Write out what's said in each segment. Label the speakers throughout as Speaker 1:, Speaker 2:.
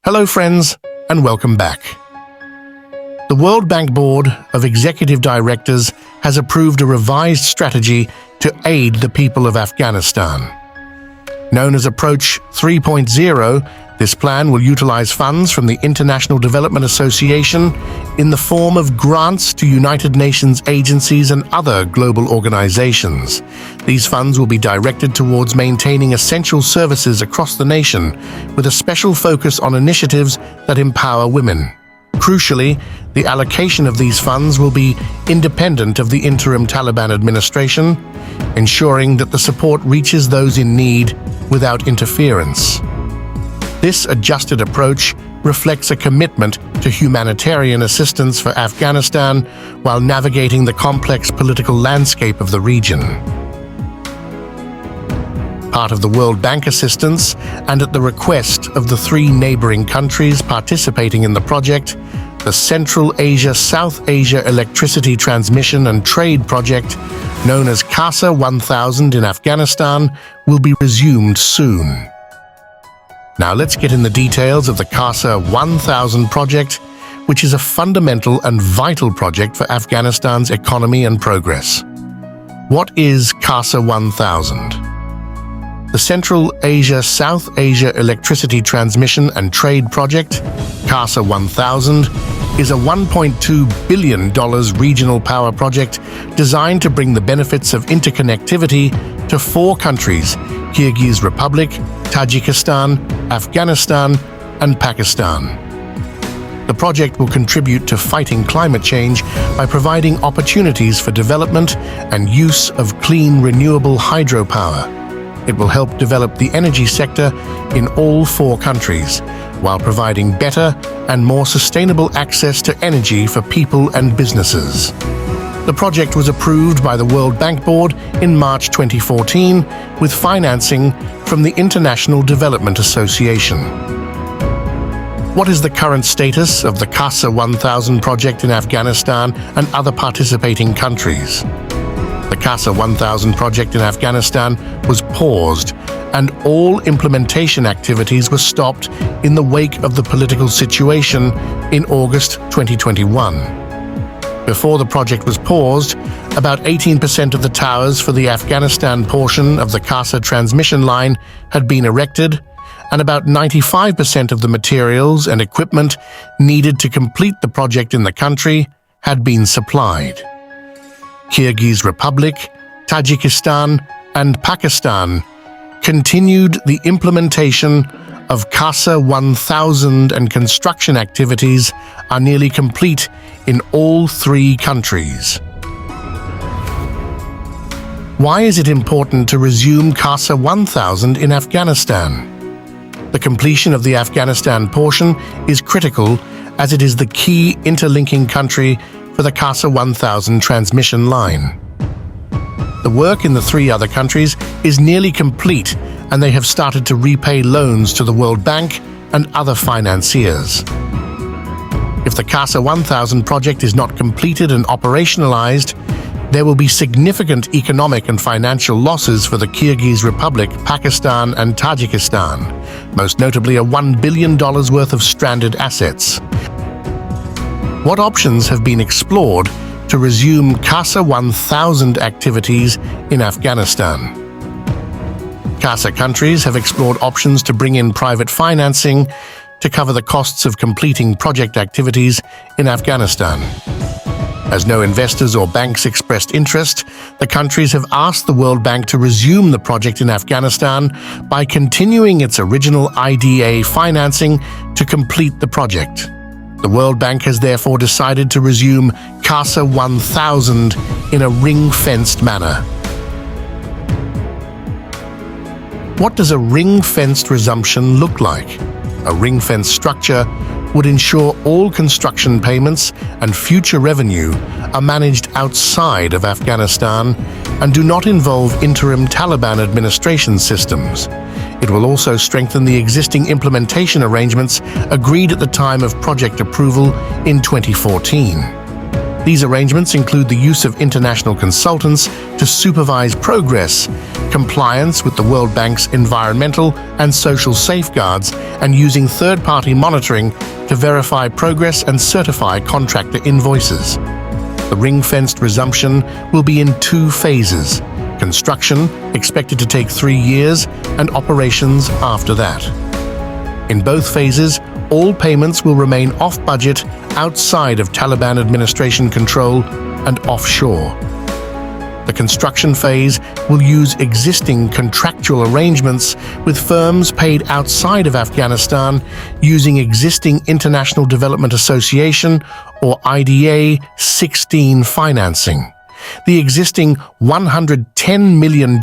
Speaker 1: Hello friends, and welcome back. The World Bank Board of Executive Directors has approved a revised strategy to aid the people of Afghanistan. Known as Approach 3.0, this plan will utilize funds from the International Development Association in the form of grants to United Nations agencies and other global organizations. These funds will be directed towards maintaining essential services across the nation, with a special focus on initiatives that empower women. Crucially, the allocation of these funds will be independent of the interim Taliban administration, ensuring that the support reaches those in need without interference. This adjusted approach reflects a commitment to humanitarian assistance for Afghanistan while navigating the complex political landscape of the region. Part of the World Bank assistance, and at the request of the 3 neighboring countries participating in the project, the Central Asia-South Asia Electricity Transmission and Trade Project, known as CASA 1000 in Afghanistan, will be resumed soon. Now let's get in the details of the CASA 1000 project, which is a fundamental and vital project for Afghanistan's economy and progress. What is CASA 1000? The Central Asia-South Asia Electricity Transmission and Trade Project, CASA 1000, is a $1.2 billion regional power project designed to bring the benefits of interconnectivity to 4 countries: Kyrgyz Republic, Tajikistan, Afghanistan, and Pakistan. The project will contribute to fighting climate change by providing opportunities for development and use of clean, renewable hydropower. It will help develop the energy sector in all 4 countries, while providing better and more sustainable access to energy for people and businesses. The project was approved by the World Bank Board in March 2014 with financing from the International Development Association. What is the current status of the CASA 1000 project in Afghanistan and other participating countries? The CASA 1000 project in Afghanistan was paused, and all implementation activities were stopped in the wake of the political situation in August 2021. Before the project was paused, about 18% of the towers for the Afghanistan portion of the CASA transmission line had been erected, and about 95% of the materials and equipment needed to complete the project in the country had been supplied. Kyrgyz Republic, Tajikistan, and Pakistan continued the implementation of CASA 1000, and construction activities are nearly complete in all 3 countries. Why is it important to resume CASA 1000 in Afghanistan? The completion of the Afghanistan portion is critical, as it is the key interlinking country for the CASA 1000 transmission line. The work in the 3 other countries is nearly complete, and they have started to repay loans to the World Bank and other financiers. If the CASA 1000 project is not completed and operationalized, there will be significant economic and financial losses for the Kyrgyz Republic, Pakistan, and Tajikistan, most notably a $1 billion worth of stranded assets. What options have been explored to resume CASA 1000 activities in Afghanistan? CASA countries have explored options to bring in private financing to cover the costs of completing project activities in Afghanistan. As no investors or banks expressed interest, the countries have asked the World Bank to resume the project in Afghanistan by continuing its original IDA financing to complete the project. The World Bank has therefore decided to resume CASA 1000 in a ring-fenced manner. What does a ring-fenced resumption look like? A ring-fenced structure would ensure all construction payments and future revenue are managed outside of Afghanistan and do not involve interim Taliban administration systems. It will also strengthen the existing implementation arrangements agreed at the time of project approval in 2014. These arrangements include the use of international consultants to supervise progress, compliance with the World Bank's environmental and social safeguards, and using third-party monitoring to verify progress and certify contractor invoices. The ring-fenced resumption will be in 2 phases: construction, expected to take 3 years, and operations after that. In both phases, all payments will remain off-budget, outside of Taliban administration control, and offshore. The construction phase will use existing contractual arrangements with firms paid outside of Afghanistan using existing International Development Association or IDA 16 financing. The existing $110 million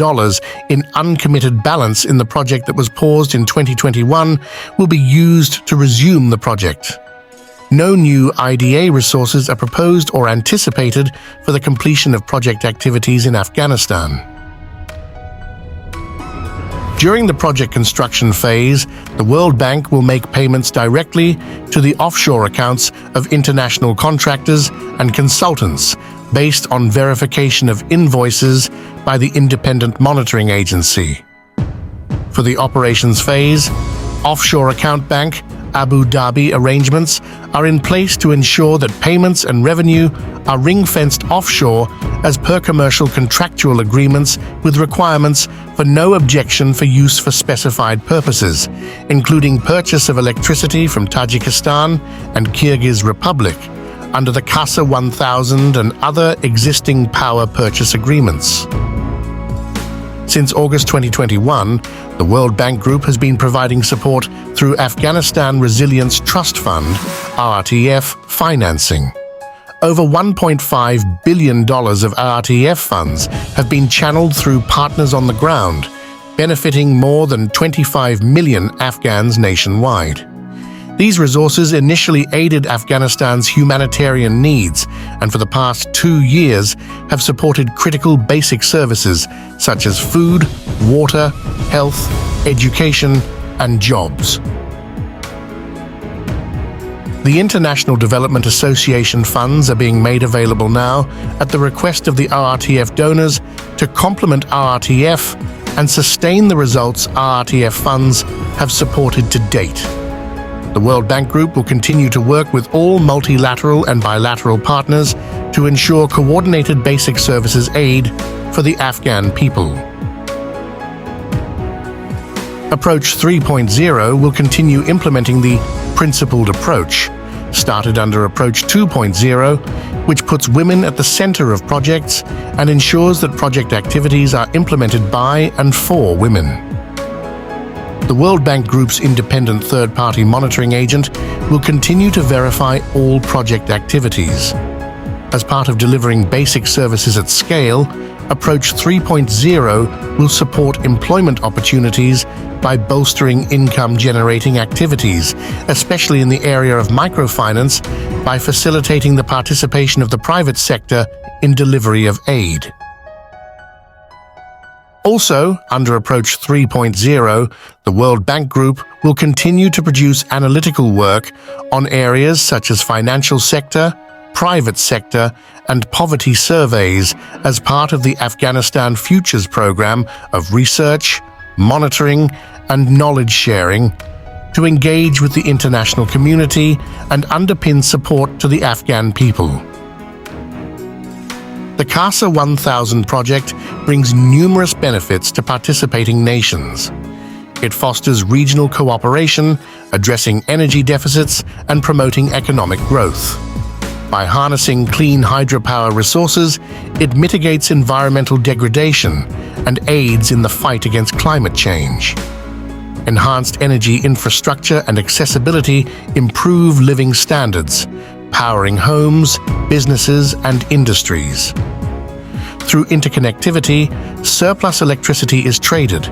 Speaker 1: in uncommitted balance in the project that was paused in 2021 will be used to resume the project. No new IDA resources are proposed or anticipated for the completion of project activities in Afghanistan. During the project construction phase, the World Bank will make payments directly to the offshore accounts of international contractors and consultants based on verification of invoices by the Independent Monitoring Agency. For the operations phase, offshore account bank Abu Dhabi arrangements are in place to ensure that payments and revenue are ring-fenced offshore as per commercial contractual agreements with requirements for no objection for use for specified purposes, including purchase of electricity from Tajikistan and Kyrgyz Republic under the CASA 1000 and other existing power purchase agreements. Since August 2021, the World Bank Group has been providing support through Afghanistan Resilience Trust Fund, RTF, financing. Over $1.5 billion of RTF funds have been channeled through partners on the ground, benefiting more than 25 million Afghans nationwide. These resources initially aided Afghanistan's humanitarian needs and for the past 2 years have supported critical basic services such as food, water, health, education, and jobs. The International Development Association funds are being made available now at the request of the RRTF donors to complement RRTF and sustain the results RRTF funds have supported to date. The World Bank Group will continue to work with all multilateral and bilateral partners to ensure coordinated basic services aid for the Afghan people. Approach 3.0 will continue implementing the principled approach, started under Approach 2.0, which puts women at the center of projects and ensures that project activities are implemented by and for women. The World Bank Group's independent third-party monitoring agent will continue to verify all project activities. As part of delivering basic services at scale, Approach 3.0 will support employment opportunities by bolstering income-generating activities, especially in the area of microfinance, by facilitating the participation of the private sector in delivery of aid. Also, under Approach 3.0, the World Bank Group will continue to produce analytical work on areas such as financial sector, private sector, and poverty surveys as part of the Afghanistan Futures program of research, monitoring, and knowledge sharing to engage with the international community and underpin support to the Afghan people. The CASA 1000 project brings numerous benefits to participating nations. It fosters regional cooperation, addressing energy deficits and promoting economic growth. By harnessing clean hydropower resources, it mitigates environmental degradation and aids in the fight against climate change. Enhanced energy infrastructure and accessibility improve living standards, powering homes, businesses, and industries. Through interconnectivity, surplus electricity is traded,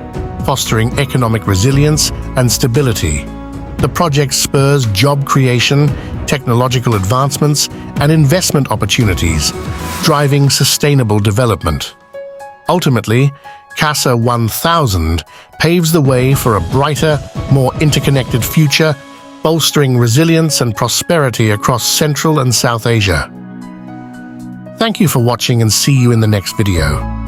Speaker 1: fostering economic resilience and stability. The project spurs job creation, technological advancements, and investment opportunities, driving sustainable development. Ultimately, CASA 1000 paves the way for a brighter, more interconnected future, bolstering resilience and prosperity across Central and South Asia. Thank you for watching and see you in the next video.